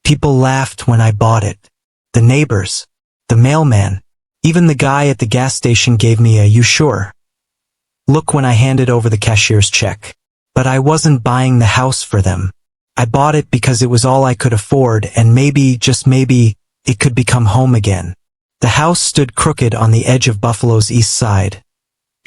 People laughed when I bought it. The neighbors, the mailman, even the guy at the gas station gave me a "you sure?" look when I handed over the cashier's check. But I wasn't buying the house for them. I bought it because it was all I could afford, and maybe, just maybe, it could become home again. The house stood crooked on the edge of Buffalo's east side.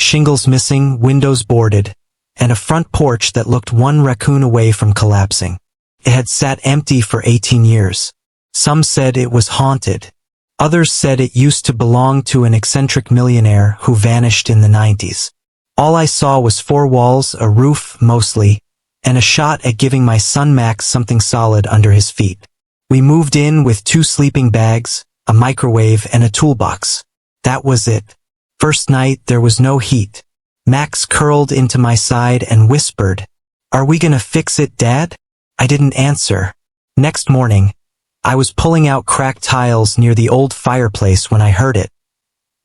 Shingles missing, windows boarded, and a front porch that looked one raccoon away from collapsing. It had sat empty for 18 years. Some said it was haunted. Others said it used to belong to an eccentric millionaire who vanished in the 90s. All I saw was 4 walls, a roof mostly, and a shot at giving my son Max something solid under his feet. We moved in with 2 sleeping bags, a microwave, and a toolbox. That was it. First night there was no heat. Max curled into my side and whispered, "Are we gonna fix it, Dad?" I didn't answer. Next morning, I was pulling out cracked tiles near the old fireplace when I heard it.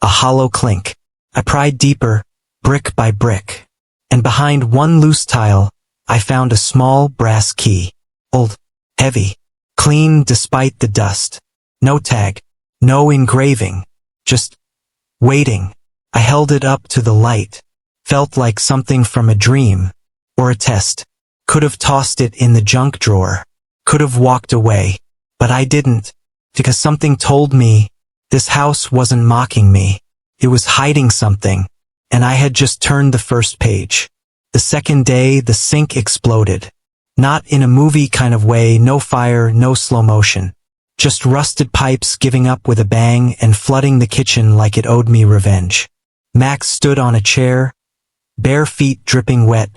A hollow clink. I pried deeper, brick by brick, and behind one loose tile, I found a small brass key. Old, heavy, clean despite the dust. No tag, no engraving, just waiting. I held it up to the light. Felt like something from a dream, or a test. Could have tossed it in the junk drawer. Could have walked away. But I didn't, because something told me this house wasn't mocking me. It was hiding something, and I had just turned the first page. The second day, the sink exploded. Not in a movie kind of way, no fire, no slow motion. Just rusted pipes giving up with a bang and flooding the kitchen like it owed me revenge. Max stood on a chair, bare feet dripping wet,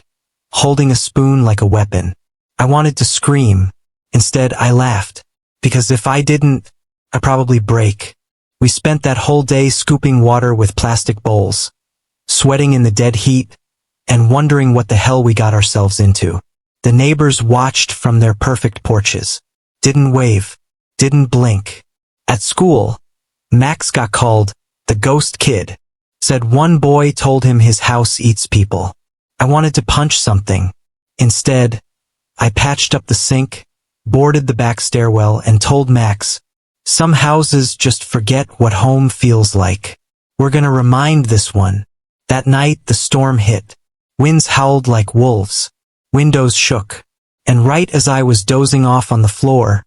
holding a spoon like a weapon. I wanted to scream. Instead, I laughed. Because if I didn't, I'd probably break. We spent that whole day scooping water with plastic bowls, sweating in the dead heat, and wondering what the hell we got ourselves into. The neighbors watched from their perfect porches. Didn't wave. Didn't blink. At school, Max got called the ghost kid. Said one boy told him his house eats people. I wanted to punch something. Instead, I patched up the sink, boarded the back stairwell, and told Max, "Some houses just forget what home feels like. We're gonna remind this one." That night the storm hit. Winds howled like wolves. Windows shook. And right as I was dozing off on the floor,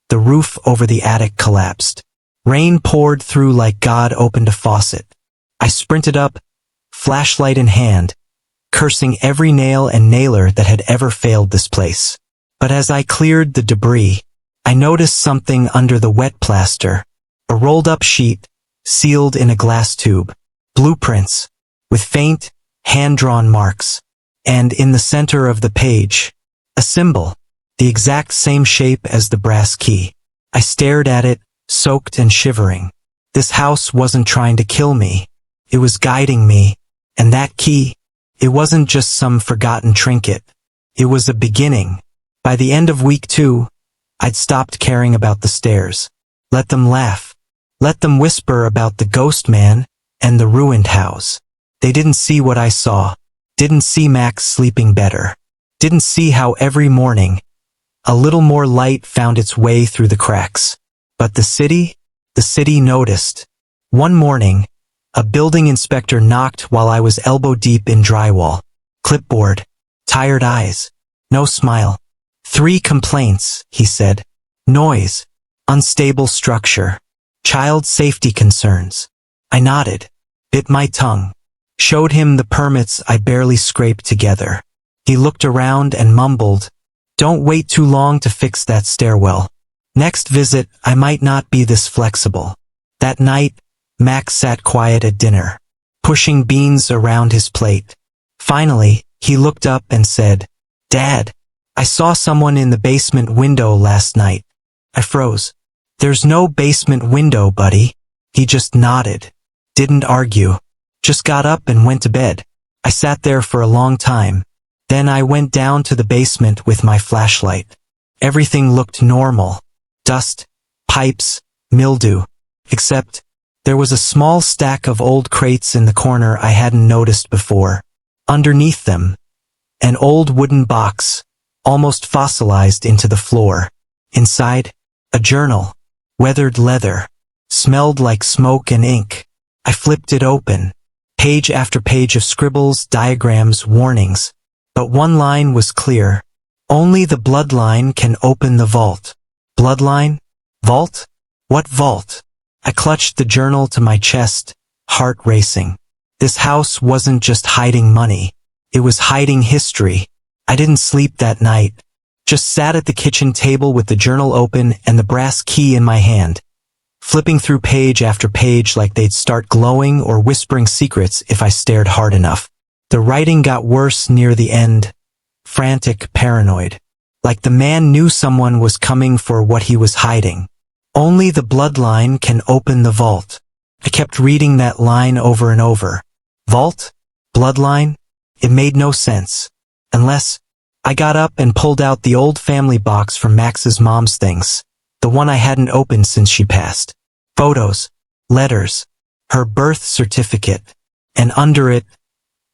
the roof over the attic collapsed. Rain poured through like God opened a faucet. I sprinted up, flashlight in hand, cursing every nail and nailer that had ever failed this place. But as I cleared the debris, I noticed something under the wet plaster. A rolled-up sheet, sealed in a glass tube. Blueprints, with faint, hand-drawn marks. And in the center of the page, a symbol, the exact same shape as the brass key. I stared at it, soaked and shivering. This house wasn't trying to kill me. It was guiding me. And that key, it wasn't just some forgotten trinket. It was a beginning. By the end of week 2, I'd stopped caring about the stairs. Let them laugh. Let them whisper about the ghost man and the ruined house. They didn't see what I saw. Didn't see Max sleeping better. Didn't see how every morning, a little more light found its way through the cracks. But the city noticed. One morning, a building inspector knocked while I was elbow deep in drywall. Clipboard. Tired eyes. No smile. 3 complaints, he said. Noise. Unstable structure. Child safety concerns. I nodded. Bit my tongue. Showed him the permits I barely scraped together. He looked around and mumbled, "Don't wait too long to fix that stairwell. Next visit, I might not be this flexible." That night, Max sat quiet at dinner, pushing beans around his plate. Finally, he looked up and said, "Dad, I saw someone in the basement window last night." I froze. "There's no basement window, buddy." He just nodded. Didn't argue. Just got up and went to bed. I sat there for a long time. Then I went down to the basement with my flashlight. Everything looked normal. Dust, pipes, mildew. Except, there was a small stack of old crates in the corner I hadn't noticed before. Underneath them, an old wooden box, almost fossilized into the floor. Inside, A journal. Weathered leather. Smelled like smoke and ink. I flipped it open. Page after page of scribbles, diagrams, warnings. But one line was clear. Only the bloodline can open the vault. Bloodline? Vault? What vault? I clutched the journal to my chest, heart racing. This house wasn't just hiding money. It was hiding history. I didn't sleep that night. Just sat at the kitchen table with the journal open and the brass key in my hand, flipping through page after page like they'd start glowing or whispering secrets if I stared hard enough. The writing got worse near the end. Frantic, paranoid. Like the man knew someone was coming for what he was hiding. Only the bloodline can open the vault. I kept reading that line over and over. Vault? Bloodline? It made no sense. Unless I got up and pulled out the old family box from Max's mom's things, the one I hadn't opened since she passed. Photos, letters, her birth certificate, and under it,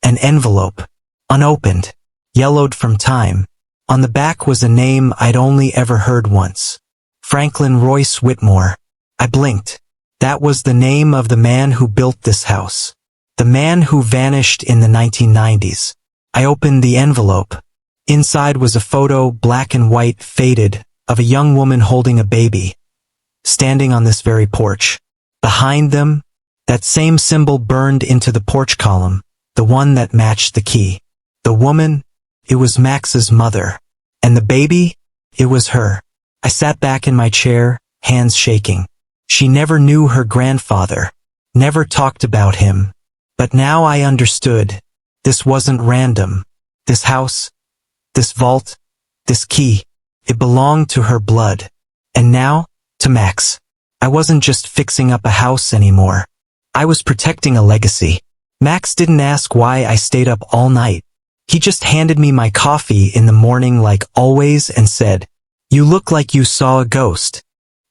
an envelope, unopened, yellowed from time. On the back was a name I'd only ever heard once. Franklin Royce Whitmore. I blinked. That was the name of the man who built this house. The man who vanished in the 1990s. I opened the envelope. Inside was a photo, black and white, faded, of a young woman holding a baby, standing on this very porch. Behind them, that same symbol burned into the porch column, the one that matched the key. The woman, it was Max's mother. And the baby, it was her. I sat back in my chair, hands shaking. She never knew her grandfather, never talked about him. But now I understood. This wasn't random. This house, this vault, this key, it belonged to her blood. And now, to Max. I wasn't just fixing up a house anymore. I was protecting a legacy. Max didn't ask why I stayed up all night. He just handed me my coffee in the morning like always and said, "You look like you saw a ghost."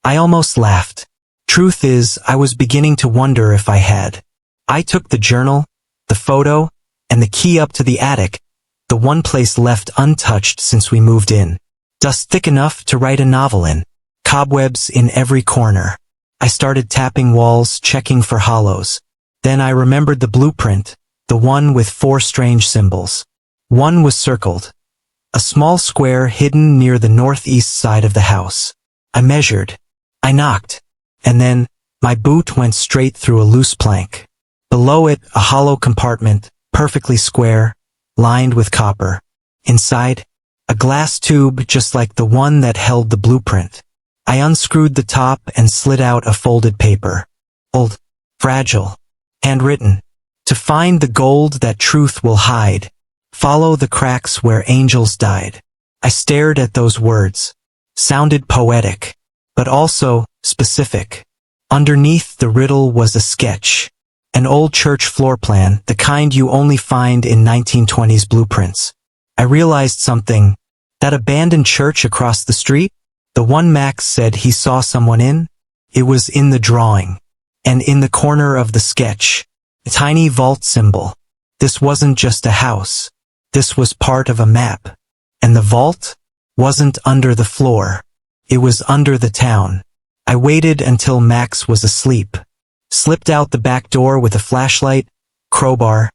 I almost laughed. Truth is, I was beginning to wonder if I had. I took the journal, the photo, and the key up to the attic, the one place left untouched since we moved in. Dust thick enough to write a novel in. Cobwebs in every corner. I started tapping walls, checking for hollows. Then I remembered the blueprint, the one with 4 strange symbols. One was circled. A small square hidden near the northeast side of the house. I measured. I knocked. And then, my boot went straight through a loose plank. Below it, a hollow compartment, perfectly square, lined with copper. Inside, a glass tube just like the one that held the blueprint. I unscrewed the top and slid out a folded paper. Old, fragile, handwritten. To find the gold that truth will hide. Follow the cracks where angels died. I stared at those words. Sounded poetic, but also specific. Underneath the riddle was a sketch. An old church floor plan, the kind you only find in 1920s blueprints. I realized something. That abandoned church across the street, the one Max said he saw someone in, it was in the drawing. And in the corner of the sketch, a tiny vault symbol. This wasn't just a house. This was part of a map. And the vault wasn't under the floor. It was under the town. I waited until Max was asleep. Slipped out the back door with a flashlight, crowbar,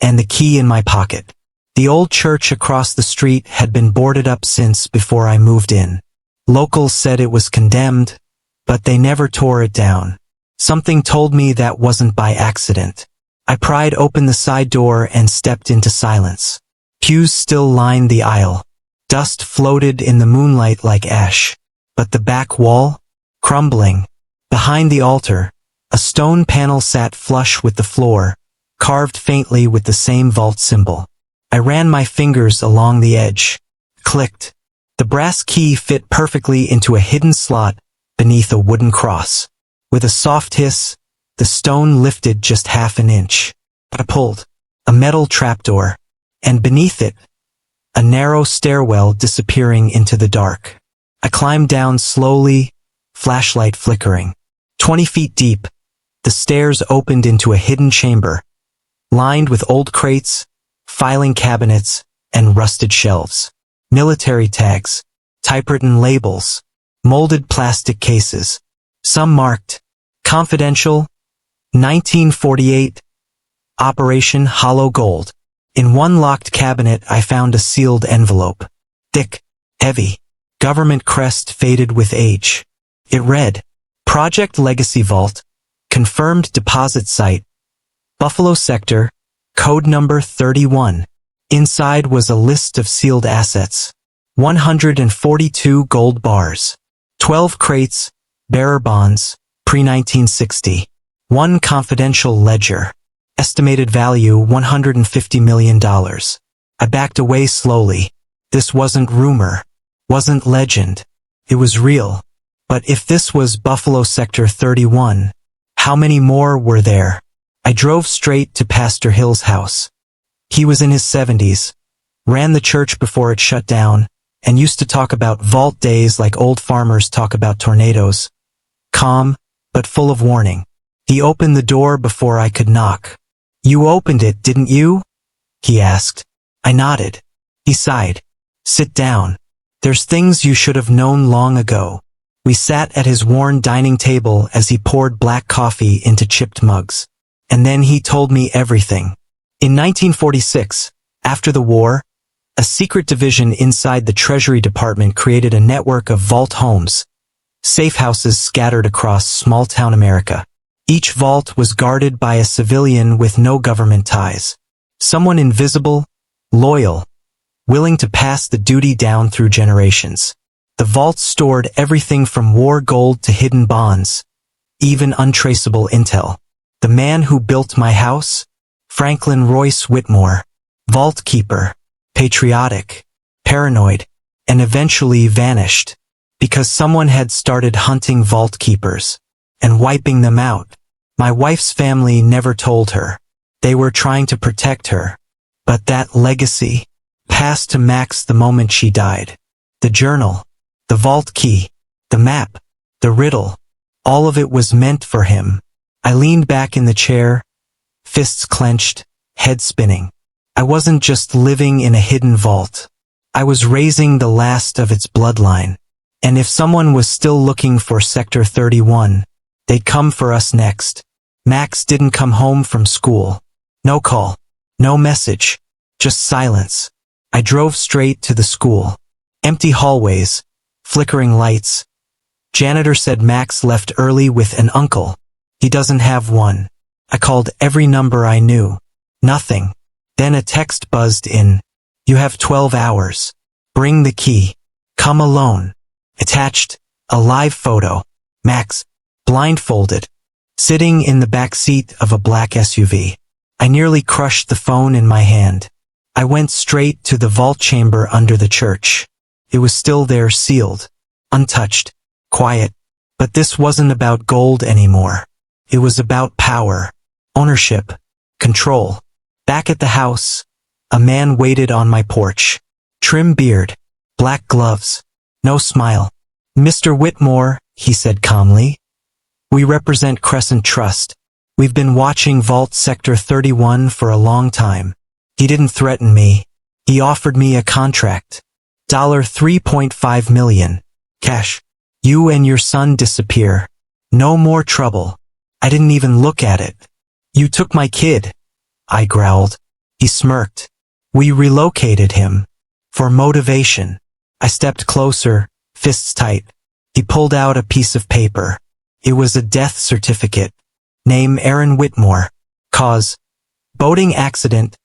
and the key in my pocket. The old church across the street had been boarded up since before I moved in. Locals said it was condemned, but they never tore it down. Something told me that wasn't by accident. I pried open the side door and stepped into silence. Pews still lined the aisle. Dust floated in the moonlight like ash. But the back wall? Crumbling. Behind the altar, a stone panel sat flush with the floor, carved faintly with the same vault symbol. I ran my fingers along the edge. Clicked. The brass key fit perfectly into a hidden slot beneath a wooden cross. With a soft hiss, the stone lifted just half an inch. I pulled. A metal trapdoor. And beneath it, a narrow stairwell disappearing into the dark. I climbed down slowly, flashlight flickering. 20 feet deep, the stairs opened into a hidden chamber, lined with old crates, filing cabinets, and rusted shelves. Military tags, typewritten labels, molded plastic cases. Some marked, Confidential, 1948, Operation Hollow Gold. In one locked cabinet I found a sealed envelope. Thick, heavy, government crest faded with age. It read, Project Legacy Vault, confirmed deposit site, Buffalo Sector, code number 31. Inside was a list of sealed assets. 142 gold bars. 12 crates, bearer bonds, pre-1960. 1 confidential ledger. Estimated value $150 million. I backed away slowly. This wasn't rumor. Wasn't legend. It was real. But if this was Buffalo Sector 31, how many more were there? I drove straight to Pastor Hill's house. He was in his 70s, ran the church before it shut down, and used to talk about vault days like old farmers talk about tornadoes. Calm, but full of warning. He opened the door before I could knock. You opened it, didn't you? He asked. I nodded. He sighed. Sit down. There's things you should have known long ago. We sat at his worn dining table as he poured black coffee into chipped mugs. And then he told me everything. In 1946, after the war, a secret division inside the Treasury Department created a network of vault homes, safe houses scattered across small-town America. Each vault was guarded by a civilian with no government ties. Someone invisible, loyal, willing to pass the duty down through generations. The vaults stored everything from war gold to hidden bonds, even untraceable intel. The man who built my house? Franklin Royce Whitmore. Vault keeper. Patriotic. Paranoid. And eventually vanished. Because someone had started hunting vault keepers. And wiping them out. My wife's family never told her. They were trying to protect her. But that legacy passed to Max the moment she died. The journal. The vault key. The map. The riddle. All of it was meant for him. I leaned back in the chair, fists clenched, head spinning. I wasn't just living in a hidden vault. I was raising the last of its bloodline. And if someone was still looking for Sector 31, they'd come for us next. Max didn't come home from school. No call. No message. Just silence. I drove straight to the school. Empty hallways. Flickering lights. Janitor said Max left early with an uncle. He doesn't have one. I called every number I knew. Nothing. Then a text buzzed in. You have 12 hours. Bring the key. Come alone. Attached, a live photo. Max, blindfolded, sitting in the back seat of a black SUV. I nearly crushed the phone in my hand. I went straight to the vault chamber under the church. It was still there, sealed, untouched, quiet. But this wasn't about gold anymore. It was about power, ownership, control. Back at the house, a man waited on my porch. Trim beard, black gloves, no smile. Mr. Whitmore, he said calmly. We represent Crescent Trust. We've been watching Vault Sector 31 for a long time. He didn't threaten me. He offered me a contract. $3.5 million. Cash. You and your son disappear. No more trouble. I didn't even look at it. You took my kid. I growled. He smirked. We relocated him. For motivation. I stepped closer, fists tight. He pulled out a piece of paper. It was a death certificate. Name Aaron Whitmore. Cause. Boating accident.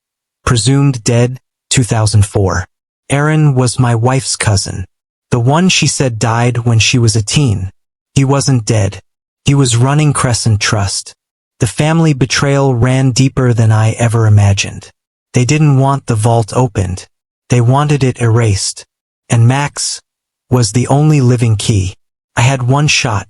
Presumed dead, 2004. Aaron was my wife's cousin. The one she said died when she was a teen. He wasn't dead. He was running Crescent Trust. The family betrayal ran deeper than I ever imagined. They didn't want the vault opened. They wanted it erased. And Max was the only living key. I had one shot.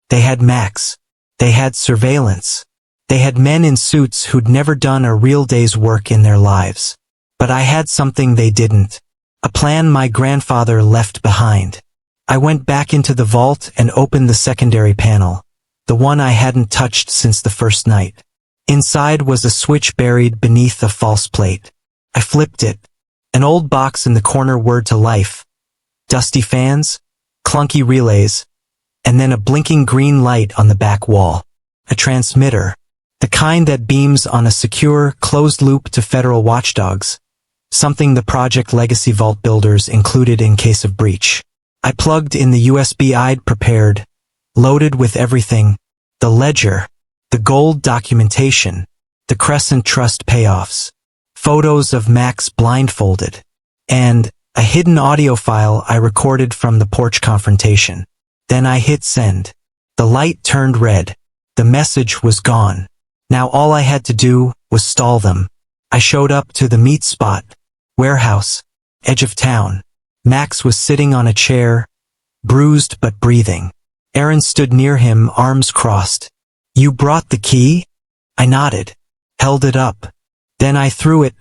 They had Max. They had surveillance. They had men in suits who'd never done a real day's work in their lives. But I had something they didn't. A plan my grandfather left behind. I went back into the vault and opened the secondary panel. The one I hadn't touched since the first night. Inside was a switch buried beneath a false plate. I flipped it. An old box in the corner whirred to life. Dusty fans? clunky relays, and then a blinking green light on the back wall. A transmitter. The kind that beams on a secure, closed loop to federal watchdogs. Something the Project Legacy Vault builders included in case of breach. I plugged in the USB I'd prepared, loaded with everything. The ledger, the gold documentation, the Crescent Trust payoffs, photos of Max blindfolded, and a hidden audio file I recorded from the porch confrontation. Then I hit send. The light turned red. The message was gone. Now all I had to do was stall them. I showed up to the meet spot. Warehouse. Edge of town. Max was sitting on a chair, bruised but breathing. Aaron stood near him, arms crossed. "You brought the key?" I nodded, held it up. Then I threw it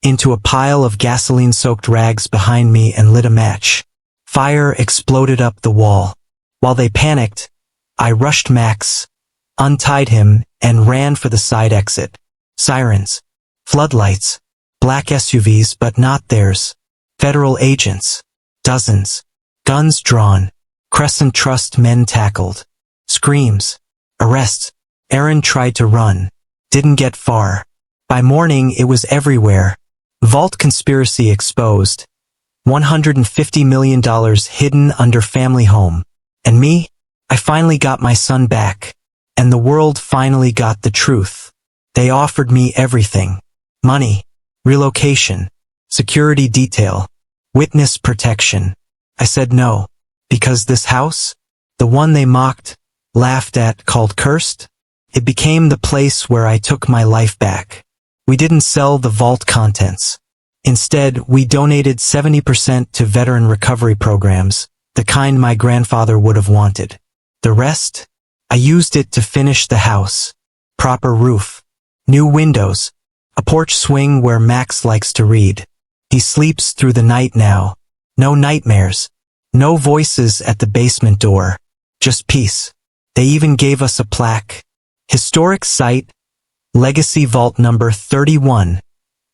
into a pile of gasoline-soaked rags behind me and lit a match. Fire exploded up the wall. While they panicked, I rushed Max, untied him, and ran for the side exit. Sirens. Floodlights. Black SUVs, but not theirs. Federal agents. Dozens. Guns drawn. Crescent Trust men tackled. Screams. Arrests. Aaron tried to run. Didn't get far. By morning it was everywhere. Vault conspiracy exposed. $150 million hidden under family home. And me? I finally got my son back. And the world finally got the truth. They offered me everything. Money. Relocation. Security detail. Witness protection. I said no. Because this house? The one they mocked, laughed at, called cursed? It became the place where I took my life back. We didn't sell the vault contents. Instead, we donated 70% to veteran recovery programs, the kind my grandfather would have wanted. The rest? I used it to finish the house. Proper roof. New windows. A porch swing where Max likes to read. He sleeps through the night now. No nightmares. No voices at the basement door. Just peace. They even gave us a plaque. Historic site. Legacy Vault number 31.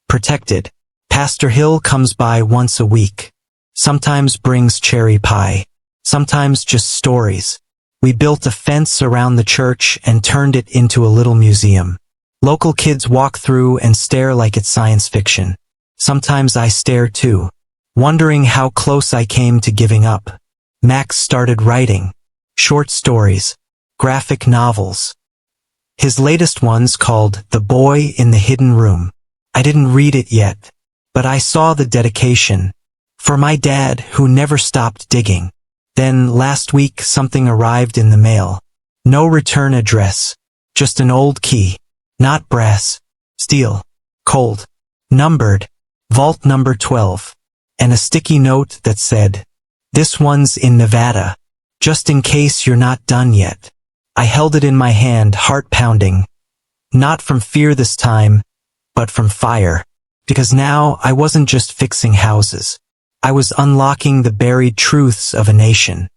Protected. Pastor Hill comes by once a week. Sometimes brings cherry pie. Sometimes just stories. We built a fence around the church and turned it into a little museum. Local kids walk through and stare like it's science fiction. Sometimes I stare too, wondering how close I came to giving up. Max started writing. Short stories. Graphic novels. His latest one's called The Boy in the Hidden Room. I didn't read it yet, but I saw the dedication. For my dad, who never stopped digging. Then last week something arrived in the mail. No return address. Just an old key. Not brass. Steel. Cold. Numbered. Vault number 12. And a sticky note that said, "This one's in Nevada. Just in case you're not done yet." I held it in my hand, heart pounding. Not from fear this time, but from fire. Because now I wasn't just fixing houses. I was unlocking the buried truths of a nation.